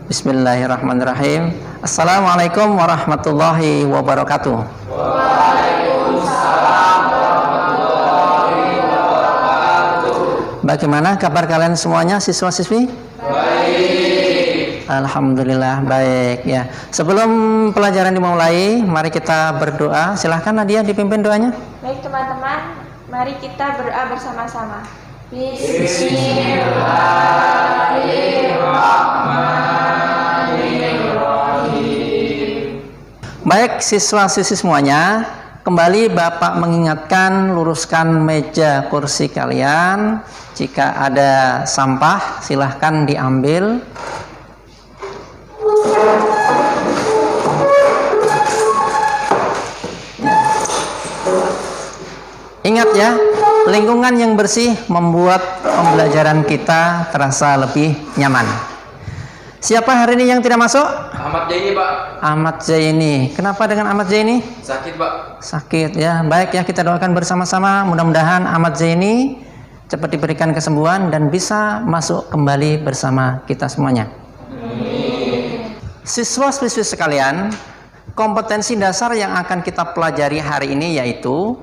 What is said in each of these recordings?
Bismillahirrahmanirrahim. Assalamualaikum warahmatullahi wabarakatuh. Waalaikumsalam warahmatullahi wabarakatuh. Bagaimana kabar kalian semuanya, siswa-siswi? Baik. Alhamdulillah baik ya. Sebelum pelajaran dimulai, mari kita berdoa. Silahkan Nadia dipimpin doanya. Baik teman-teman, mari kita berdoa bersama-sama. Bismillahirrahmanirrahim. Baik siswa-siswi semuanya, kembali Bapak mengingatkan luruskan meja kursi kalian. Jika ada sampah silahkan diambil. Ingat ya, lingkungan yang bersih membuat pembelajaran kita terasa lebih nyaman. Siapa hari ini yang tidak masuk? Ahmad Jaini, Pak. Ahmad Zaini. Kenapa dengan Ahmad Zaini? Sakit, Pak. Sakit ya. Baik ya, kita doakan bersama-sama. Mudah-mudahan Ahmad Zaini cepat diberikan kesembuhan dan bisa masuk kembali bersama kita semuanya. Siswa-siswi sekalian, kompetensi dasar yang akan kita pelajari hari ini yaitu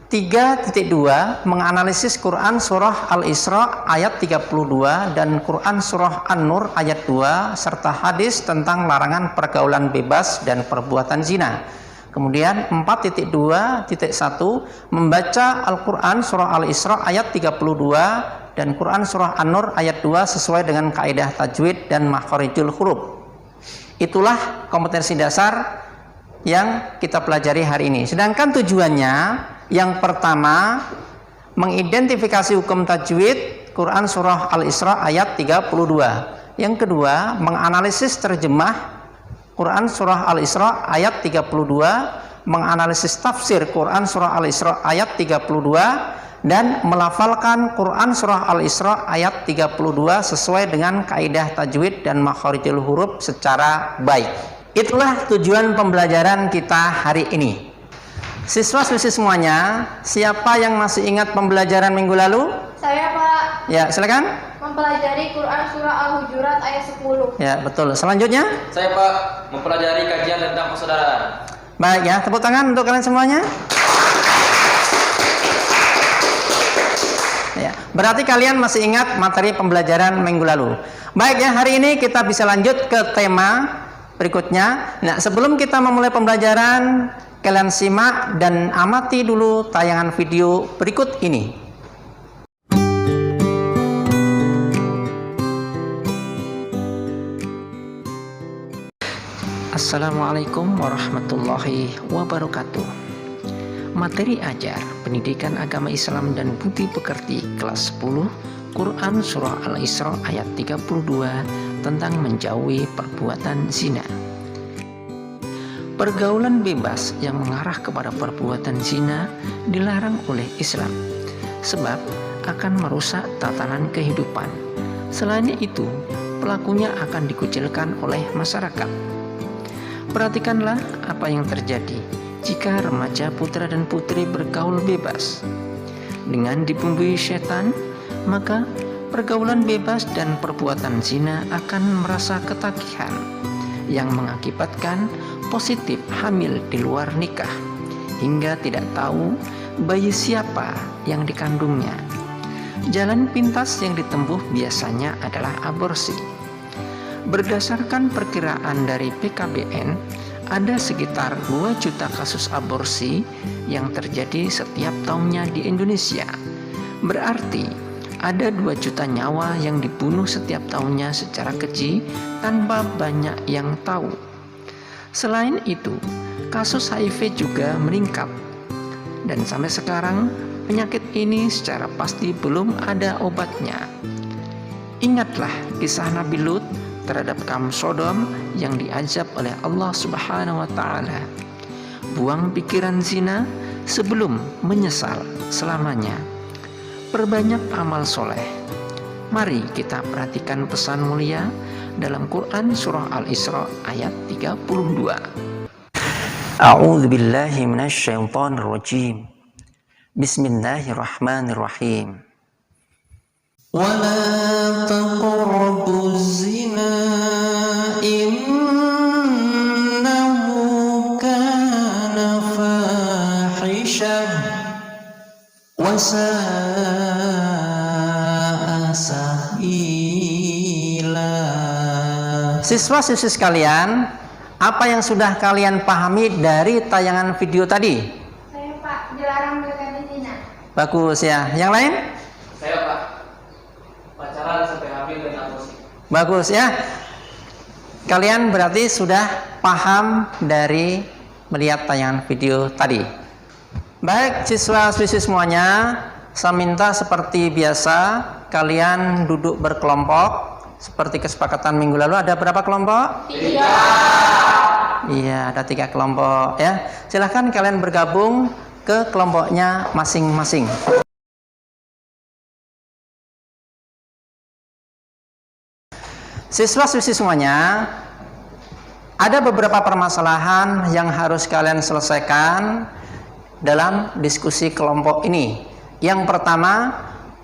3.2 menganalisis Quran surah Al-Isra ayat 32 dan Quran surah An-Nur ayat 2 serta hadis tentang larangan pergaulan bebas dan perbuatan zina. Kemudian 4.2.1 membaca Al-Quran surah Al-Isra ayat 32 dan Quran surah An-Nur ayat 2 sesuai dengan kaidah tajwid dan makharijul huruf. Itulah kompetensi dasar yang kita pelajari hari ini. Sedangkan tujuannya yang pertama, mengidentifikasi hukum tajwid Quran surah Al-Isra ayat 32. Yang kedua, menganalisis terjemah Quran surah Al-Isra ayat 32, menganalisis tafsir Quran surah Al-Isra ayat 32 dan melafalkan Quran surah Al-Isra ayat 32 sesuai dengan kaidah tajwid dan makharijul huruf secara baik. Itulah tujuan pembelajaran kita hari ini. Siswa-siswi semuanya, siapa yang masih ingat pembelajaran minggu lalu? Saya, Pak. Ya, silakan. Mempelajari Quran surah Al-Hujurat ayat 10. Ya, betul. Selanjutnya? Saya, Pak, mempelajari kajian tentang persaudaraan. Baik ya, tepuk tangan untuk kalian semuanya. Ya, berarti kalian masih ingat materi pembelajaran minggu lalu. Baik ya, hari ini kita bisa lanjut ke tema berikutnya. Nah, sebelum kita memulai pembelajaran, kalian simak dan amati dulu tayangan video berikut ini. Assalamualaikum warahmatullahi wabarakatuh. Materi ajar Pendidikan Agama Islam dan Budi Pekerti kelas 10 Quran surah Al-Isra ayat 32 tentang menjauhi perbuatan zina. Pergaulan bebas yang mengarah kepada perbuatan zina dilarang oleh Islam sebab akan merusak tatanan kehidupan. Selain itu, pelakunya akan dikucilkan oleh masyarakat. Perhatikanlah apa yang terjadi jika remaja putra dan putri bergaul bebas. Dengan dibumbui setan, maka pergaulan bebas dan perbuatan zina akan merasa ketagihan yang mengakibatkan positif hamil di luar nikah hingga tidak tahu bayi siapa yang dikandungnya. Jalan pintas yang ditempuh biasanya adalah aborsi. Berdasarkan perkiraan dari PKBN, ada sekitar 2 juta kasus aborsi yang terjadi setiap tahunnya di Indonesia. Berarti ada 2 juta nyawa yang dibunuh setiap tahunnya secara keji tanpa banyak yang tahu. Selain itu, kasus HIV juga meningkat. Dan sampai sekarang, penyakit ini secara pasti belum ada obatnya. Ingatlah kisah Nabi Lut terhadap kaum Sodom yang diazab oleh Allah Subhanahu wa Ta'ala. Buang pikiran zina sebelum menyesal selamanya. Perbanyak amal soleh. Mari kita perhatikan pesan mulia dalam Quran surah Al-Isra ayat 32. A'udzu billahi minasyaitonir rajim. Bismillahirrahmanirrahim. Wa la taqrabuz zina Siswa-siswi sekalian, apa yang sudah kalian pahami dari tayangan video tadi? Saya Pak, dilarang mendekati zina. Bagus ya. Yang lain? Saya Pak, pacaran sampai hamil dan aborsi. Bagus ya. Kalian berarti sudah paham dari melihat tayangan video tadi. Baik, siswa-siswi semuanya, saya minta seperti biasa kalian duduk berkelompok. Seperti kesepakatan minggu lalu, ada berapa kelompok? 3. Iya, ada 3 kelompok ya. Silahkan kalian bergabung ke kelompoknya masing-masing. Siswa-siswi semuanya, ada beberapa permasalahan yang harus kalian selesaikan dalam diskusi kelompok ini. Yang pertama,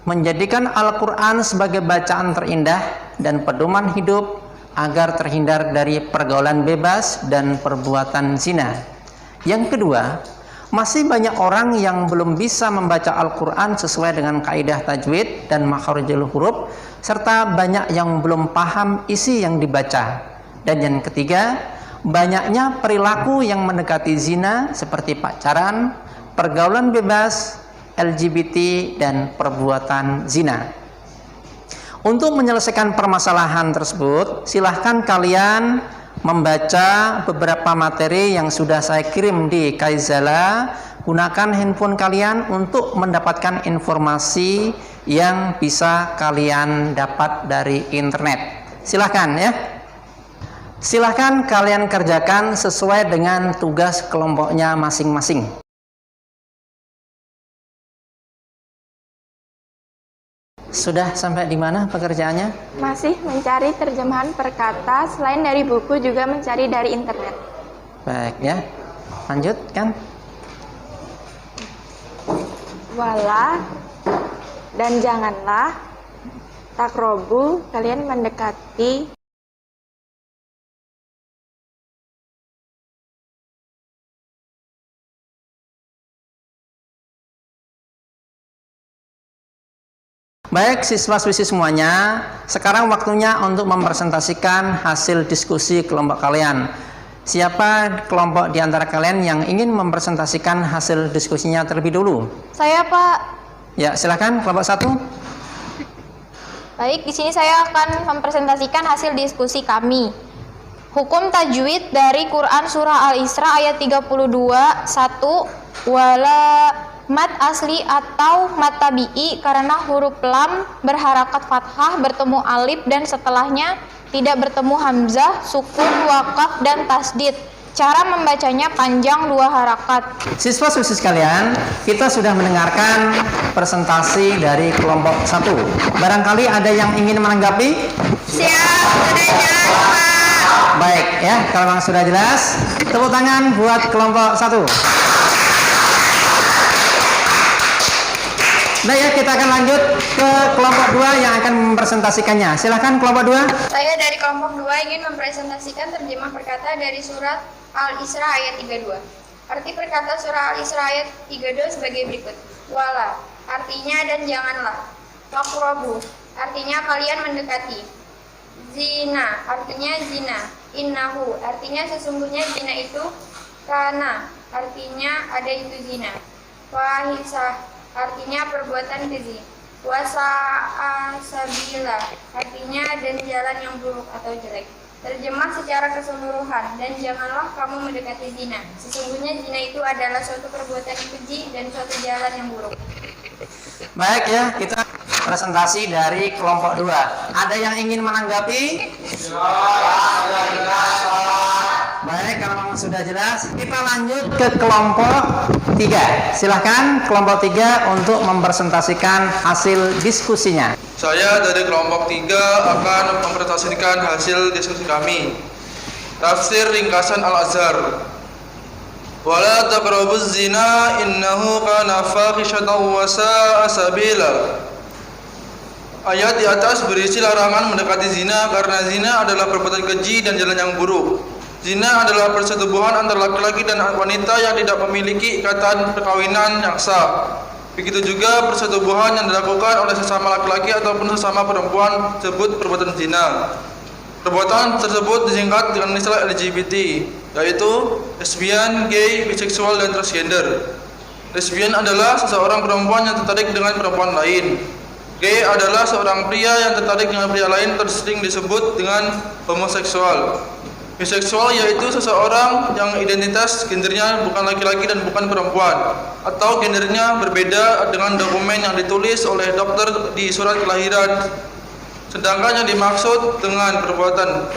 menjadikan Al-Quran sebagai bacaan terindah dan pedoman hidup agar terhindar dari pergaulan bebas dan perbuatan zina. Yang kedua, masih banyak orang yang belum bisa membaca Al-Quran sesuai dengan kaidah tajwid dan makharijul huruf, serta banyak yang belum paham isi yang dibaca. Dan yang ketiga, banyaknya perilaku yang mendekati zina seperti pacaran, pergaulan bebas, LGBT, dan perbuatan zina. Untuk menyelesaikan permasalahan tersebut, silahkan kalian membaca beberapa materi yang sudah saya kirim di Kaizala. Gunakan handphone kalian untuk mendapatkan informasi yang bisa kalian dapat dari internet. Silahkan ya. Silahkan kalian kerjakan sesuai dengan tugas kelompoknya masing-masing. Sudah sampai di mana pekerjaannya? Masih mencari terjemahan perkata, selain dari buku juga mencari dari internet. Baik ya. Lanjutkan. Wala dan janganlah takrobu, kalian mendekati. Baik siswa-siswi semuanya, sekarang waktunya untuk mempresentasikan hasil diskusi kelompok kalian. Siapa kelompok di antara kalian yang ingin mempresentasikan hasil diskusinya terlebih dulu? Saya, Pak. Ya, silakan kelompok 1. Baik, di sini saya akan mempresentasikan hasil diskusi kami. Hukum tajwid dari Quran Surah Al-Isra ayat 32, 1. Wala mat asli atau mat tabi'i karena huruf lam berharakat fathah bertemu alif dan setelahnya tidak bertemu hamzah, sukun, wakaf, dan tasdid. Cara membacanya panjang 2 harakat. Siswa-siswi sekalian, kita sudah mendengarkan presentasi dari kelompok 1. Barangkali ada yang ingin menanggapi? Siap, sudah jelas, Pak. Baik ya, kalau memang sudah jelas, tepuk tangan buat kelompok 1. Nah ya, kita akan lanjut ke kelompok 2 yang akan mempresentasikannya. Silahkan kelompok 2. Saya dari kelompok 2 ingin mempresentasikan terjemah perkata dari surat Al-Isra ayat 32. Arti perkata surah Al-Isra ayat 32 sebagai berikut. Wala, artinya dan janganlah. Waqrabu, artinya kalian mendekati. Zina, artinya zina. Innahu, artinya sesungguhnya zina itu. Kana, artinya ada itu zina. Wahisah, artinya perbuatan keji. Wasa'a sabila, artinya dan jalan yang buruk atau jelek. Terjemah secara keseluruhan, dan janganlah kamu mendekati zina. Sesungguhnya zina itu adalah suatu perbuatan keji dan suatu jalan yang buruk. Baik ya, kita presentasi dari kelompok 2. Ada yang ingin menanggapi? Baik, kalau memang sudah jelas, kita lanjut ke kelompok 3. Silahkan kelompok 3 untuk mempresentasikan hasil diskusinya. Saya dari kelompok 3 akan mempresentasikan hasil diskusi kami. Tafsir ringkasan Al-Azhar. Wala taqrabuz zina innahu kana fahisyatan wa sa'a sabila. Ayat di atas berisi larangan mendekati zina karena zina adalah perbuatan keji dan jalan yang buruk. Zina adalah persetubuhan antara laki-laki dan wanita yang tidak memiliki ikatan perkawinan yang sah. Begitu juga persetubuhan yang dilakukan oleh sesama laki-laki ataupun sesama perempuan disebut perbuatan zina. Perbuatan tersebut disingkat dengan istilah LGBT, yaitu lesbian, gay, biseksual, dan transgender. Lesbian adalah seseorang perempuan yang tertarik dengan perempuan lain. Gay adalah seorang pria yang tertarik dengan pria lain, sering disebut dengan homoseksual. Biseksual yaitu seseorang yang identitas gendernya bukan laki-laki dan bukan perempuan, atau gendernya berbeda dengan dokumen yang ditulis oleh dokter di surat kelahiran. Sedangkan yang dimaksud dengan perbuatan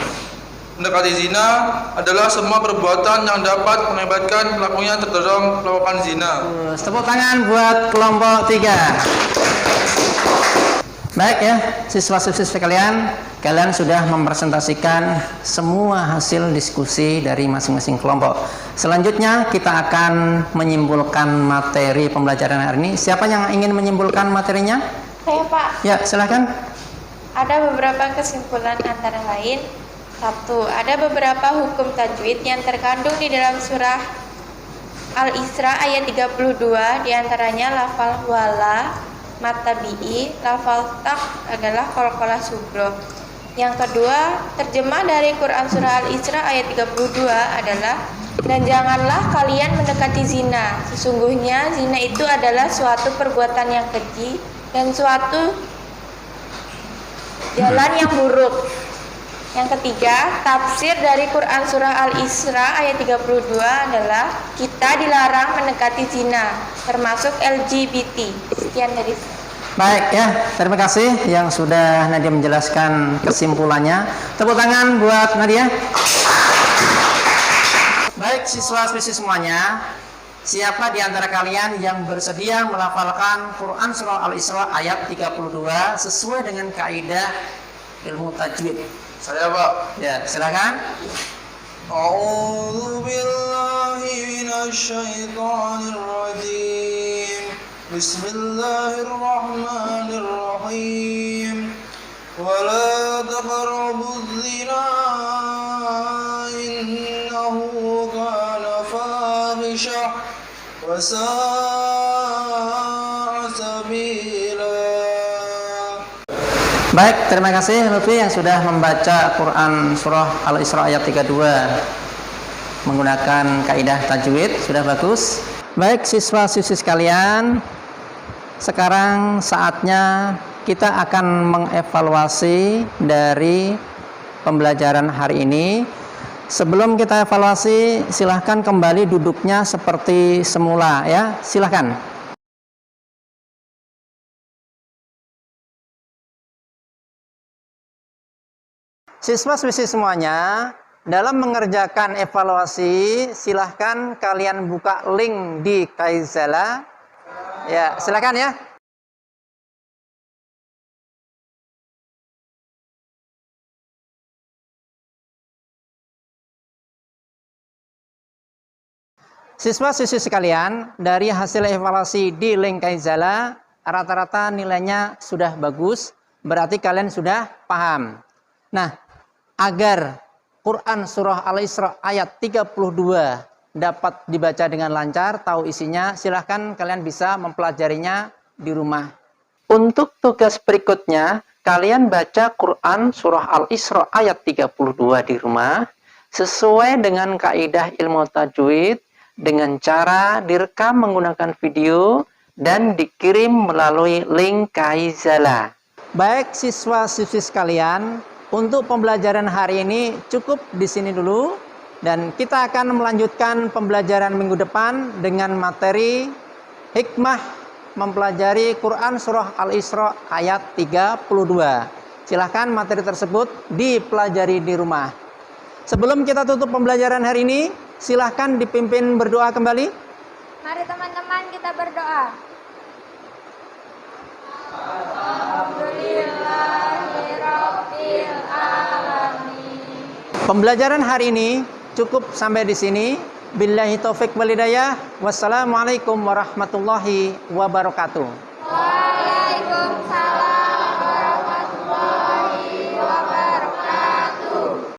mendekati zina adalah semua perbuatan yang dapat mengakibatkan pelakunya terdorong melakukan zina. Tepuk tangan buat kelompok 3. Baik ya, siswa-siswi sekalian, kalian sudah mempresentasikan semua hasil diskusi dari masing-masing kelompok. Selanjutnya kita akan menyimpulkan materi pembelajaran hari ini. Siapa yang ingin menyimpulkan materinya? Saya, Pak. Ya, silakan. Ada beberapa kesimpulan antara lain. 1. Ada beberapa hukum tajwid yang terkandung di dalam surah Al-Isra ayat 32, diantaranya lafal wala, matabi'i, lafal tak adalah qalqalah subro. Yang kedua, terjemah dari Quran surah Al-Isra ayat 32 adalah, dan janganlah kalian mendekati zina. Sesungguhnya zina itu adalah suatu perbuatan yang keji dan suatu jalan yang buruk. Yang ketiga, tafsir dari Quran surah Al-Isra ayat 32 adalah, kita dilarang mendekati zina, termasuk LGBT. Sekian dari saya. Baik ya, terima kasih yang sudah Nadia menjelaskan kesimpulannya. Tepuk tangan buat Nadia. Baik siswa-siswi semuanya, siapa di antara kalian yang bersedia melafalkan Quran surah Al-Isra ayat 32 sesuai dengan kaidah ilmu tajwid? Saya, Pak. Ya, silakan. A'udzu billahi minasyaitonir rajim. Bismillahirrahmanirrahim. Wala taqrabuz zina innahu kana fahisha wa sa'a sabila. Baik, terima kasih Lutfi yang sudah membaca Quran surah Al-Isra ayat 32 menggunakan kaidah tajwid. Sudah bagus. Baik siswa-siswi sekalian, sekarang saatnya kita akan mengevaluasi dari pembelajaran hari ini. Sebelum kita evaluasi, silahkan kembali duduknya seperti semula ya. Silahkan. Siswa-siswi semuanya, dalam mengerjakan evaluasi, silahkan kalian buka link di Kaizala. Ya, silahkan ya. Siswa-siswi sekalian, dari hasil evaluasi di link Kaizala, rata-rata nilainya sudah bagus, berarti kalian sudah paham. Nah, agar Quran surah Al-Isra ayat 32 dapat dibaca dengan lancar, tahu isinya, silahkan kalian bisa mempelajarinya di rumah. Untuk tugas berikutnya, kalian baca Quran surah Al-Isra ayat 32 di rumah, sesuai dengan kaidah ilmu tajwid, dengan cara direkam menggunakan video, dan dikirim melalui link Kaizala. Baik siswa-siswi sekalian, untuk pembelajaran hari ini cukup di sini dulu, dan kita akan melanjutkan pembelajaran minggu depan dengan materi hikmah mempelajari Quran surah Al-Isra ayat 32. Silahkan materi tersebut dipelajari di rumah. Sebelum kita tutup pembelajaran hari ini, silahkan dipimpin berdoa kembali. Mari teman-teman kita berdoa. Pembelajaran hari ini cukup sampai di sini. Billahi taufik wal hidayah. Wassalamualaikum warahmatullahi wabarakatuh.